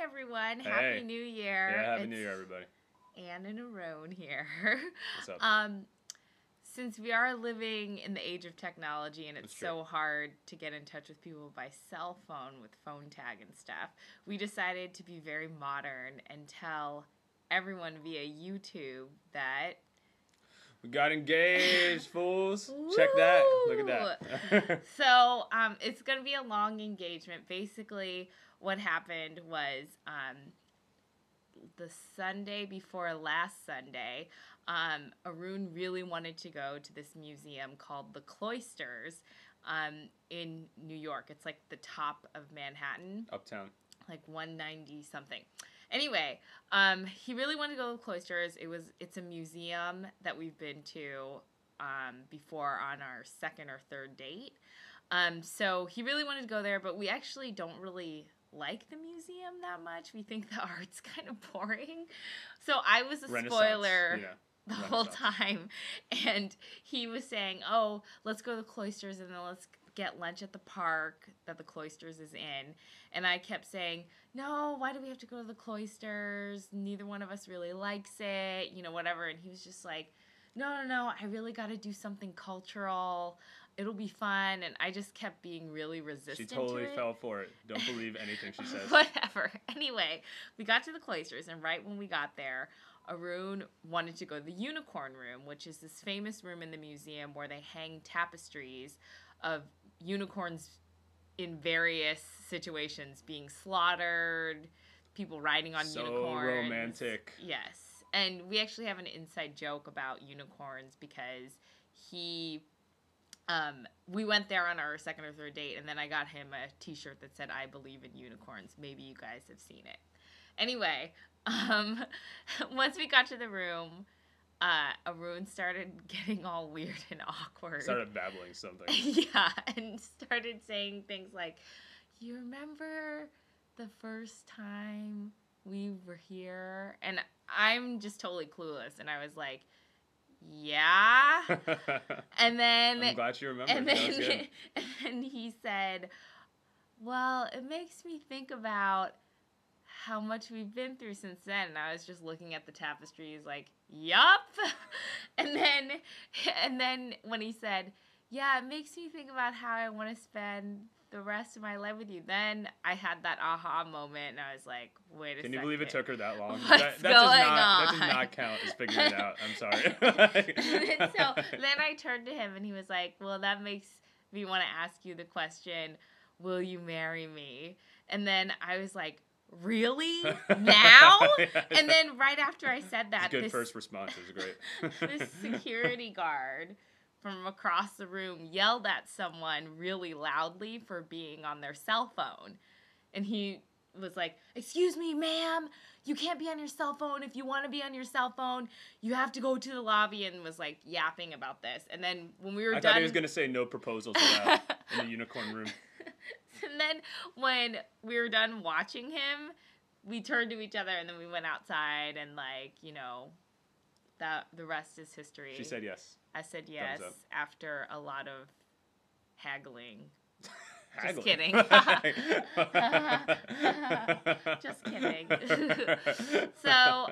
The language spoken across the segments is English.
everyone. Hey. Happy New Year. Yeah, Happy New Year, everybody. Ann and Arone here. What's up? Since we are living in the age of technology and it's so hard to get in touch with people by cell phone with phone tag and stuff, we decided to be very modern and tell everyone via YouTube that We got engaged, fools. Check that. Look at that. So, it's going to be a long engagement. Basically, what happened was the Sunday before last Sunday, Arun really wanted to go to this museum called the Cloisters in New York. It's like the top of Manhattan. Uptown. Like 190 something. Anyway, he really wanted to go to the Cloisters. It's a museum that we've been to before on our second or third date. So he really wanted to go there, but we actually don't really like the museum that much. We think the art's kind of boring. So I was a spoiler the whole time. And he was saying, oh, let's go to the Cloisters and then let's get lunch at the park that the Cloisters is in. And I kept saying, no, why do we have to go to the Cloisters? Neither one of us really likes it, whatever. And he was just like, no, I really got to do something cultural. It'll be fun. And I just kept being really resistant to it. She totally fell for it. Don't believe anything she says. Whatever. Anyway, we got to the Cloisters, and right when we got there, Arun wanted to go to the Unicorn Room, which is this famous room in the museum where they hang tapestries of unicorns in various situations being slaughtered, people riding on unicorns. So romantic. Yes. And we actually have an inside joke about unicorns because we went there on our second or third date, and then I got him a t-shirt that said, I believe in unicorns. Maybe you guys have seen it. Anyway, once we got to the room, Arun started getting all weird and awkward. Started babbling something. Yeah, and started saying things like, you remember the first time we were here? And I'm just totally clueless. And I was like, yeah. And then I'm glad you remember. And then he said, well, it makes me think about how much we've been through since then. And I was just looking at the tapestries like, yup. And then when he said, yeah, it makes me think about how I want to spend the rest of my life with you, then I had that aha moment, and I was like, wait a second. Can you believe it took her that long? What's going on? That does not count as figuring it out. I'm sorry. So then I turned to him, and he was like, well, that makes me want to ask you the question, will you marry me? And then I was like, really? Now? And then right after I said that, good first response. It was great. This security guard from across the room yelled at someone really loudly for being on their cell phone. And he was like, excuse me, ma'am, you can't be on your cell phone. If you want to be on your cell phone, you have to go to the lobby, and was like yapping about this. And then when we were done... I thought he was going to say no proposals allowed in the unicorn room. And then when we were done watching him, we turned to each other and then we went outside and the rest is history. She said yes. I said yes after a lot of haggling. Just kidding. Just kidding. So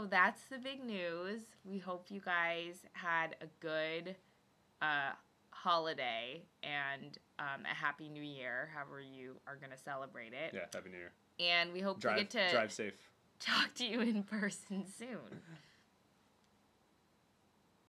that's the big news. We hope you guys had a good holiday and a happy new year, however you are going to celebrate it. Yeah, happy new year. And we hope to get to drive safe. Talk to you in person soon.